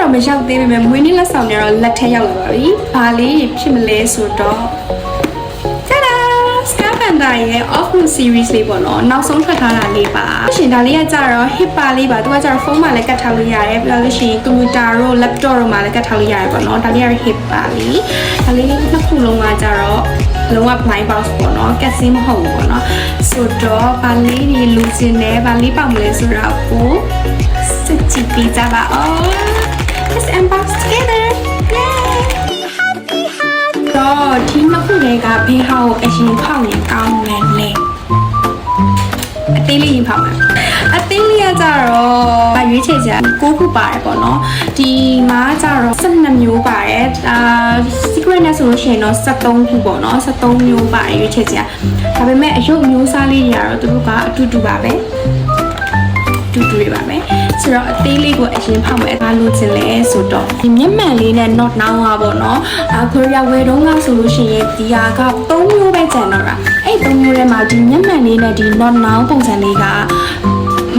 တော့မရောက်သေးပေမဲ့မွေးနေ့လက်ဆောင်တွေတော့လက်ထက်ရောက်လာပါပြီ။ဘာလေးဖြစ်မလဲဆိုတော့Scapanda ရဲ့ off road series လေးပေါ့နော်နောက်ဆုံးထွက်ထားတာလေးပါရှင်ဒါလေးကကြတော့ hip ပါလေးပါသူကကြတော့ဖုန်းမှာလည်းကတ်ထားလို့ရတယ်ပြီးတော့လို့ရှိရင် computer တို့ laptop တို့မှာလည်းကတ်ထားလို့ရတယ်ပေါ့နော်ဒါလေးက hip ပါလေးဒါလေးနှစ်ခုလုံးကကြတော့လုံးဝ blind box ပေါ့နော်ကတ်စင်းမဟုတ်ဘူးပေါ့နော်ဆိုတော့ဗာလေးတွေလူစင်တယ်ဗာလေးပေါက်မလဲဆိုတော့ကိုစစ်ကြည့်ပေးကြပါဦး Let's unbox togetherတော့ဒီနှစ်ခုတွေကဘေးဟောက်အရင်ဖောက်ရင်ကောင်းမယ်လေအသေးလေးရင်ဖောက်မယ်အသေးလေးကကြတော့ရွေးချယ်စရာ9ခုပါတယ်ပေါ့နော်ဒီမှာကြတော့12မျိုးပါတယ်secret နဲ့ဆိုလို့ရှိရင်တော့73ခုပေါ့နော်73မျိုးပါတယ်ရွေးချယ်စရာဒါပေမဲ့အရုပ်မျိုးစားလေးတွေကတော့သူတို့ကအတူတူပါပဲတူတူတွေပါပဲဆိုတော့အသေးလေးကိုအရင်ဖောက်မယ်အားလို့ချင်လဲဆိုတော့ဒီမျက်မှန်လေးနဲ့ not now อ่ะပေါ့နော်ကိုရီးယားဝယ်တော့ကဆိုလို့ရှိရင်ဒီဟာက3မျိုးပဲကျန်တော့တာအဲ့3မျိုးထဲမှာဒီမျက်မှန်လေးနဲ့ဒီ not now ပုံစံလေးက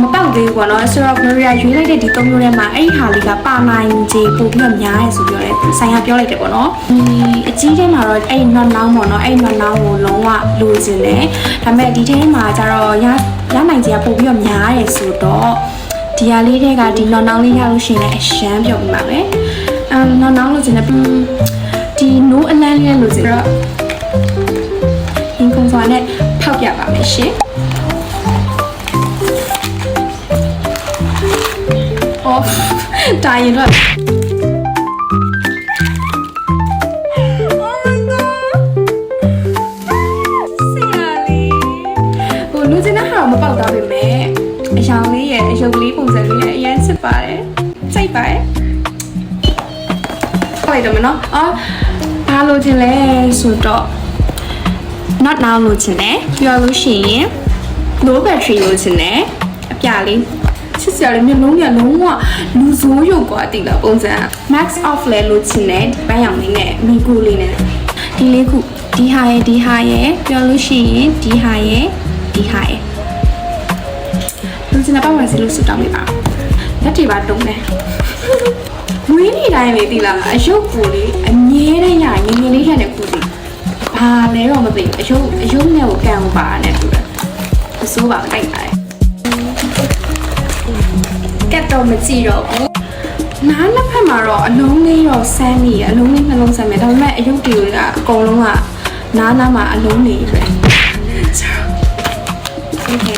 မပေါက်သေးဘူးပေါ့နော်ဆိုတော့ကိုရီးယားရွေးလိုက်တဲ့ဒီ3မျိုးထဲမှာအဲ့ဒီဟာလေးကပါနိုင်ခြေပို့ပြီးတော့များရဲဆိုပြောလဲဆိုင်ကပြောလိုက်တယ်ပေါ့နော်ဒီအကြီးထဲမှာတော့အဲ့ not now ပေါ့နော်အဲ့ not now ကိုလုံးဝလိုချင်တယ်ဒါပေမဲ့ဒီထဲမှာကျတော့ရနိုင်ခြေကပို့ပြီးတော့များရဲဆိုတော့ဒီဟာလေးတွေကဒီနော်နောင်လေးရလို့ရှိရင်လည်းအရှမ်းပြုတ်ပြီးပါပဲနော်နောင်လို့ကျင်တဲ့ဒီ no အလန်းလေးလို့ကျင်တော့ဟင်းကုန်းစွာနဲ့ဖောက်ပြပါမယ်ရှင်အော်တာရင်တော့မပေါက်သားပေမဲ့အရောင်လေးရဲ့အယုတ်လေးပုံစံလေးနဲ့အရင်စစ်ပါတယ်စိတ်ပါတယ်ခေါ်လိုက်တော့မနော်ဘာလို့ချင်လဲဆိုတော့ not now လို့ချင်တယ်ပြောလို့ရှိရင် low battery လို့ချင်တယ်အပြလေးချစ်စရာလေးမျိုးလုံးရလုံးဝလူဆိုးရုပ်กว่าတိလာပုံစံ max off လဲလို့ချင်တယ်ဒီပန်းရောင်လေးနဲ့မိကူလေးနဲ့ဒီလေးခုဒီဟာရဲ့ပြောလို့ရှိရင်ဒီဟာရဲ့လူစင်တဲ့ပတ်ဝန်းကျင်လို့စုတောင်းပေးပါလက်တွေပါတုံးတယ်မွေးနေ့တိုင်းလေဒီလားအယုတ်ကိုလေအမြဲတမ်းရငင်းငင်းလေးထက်တဲ့ခုစီဘာလဲတော့မသိဘူးအယုတ်နဲ့ကိုကန်ပါနဲ့တူတယ်အစိုးပါတိုက်ပါတယ်ကတ်တော့မကြည့်တော့ဘူးနားနှစ်ဖက်မှာတော့အလုံးလေးတော့ဆန်းနေရအလုံးလေးနှလုံးဆန်းမယ်ဒါပေမဲ့အယုတ်တွေကအကုန်လုံးကနားမှာအလုံးလေးပဲโอเค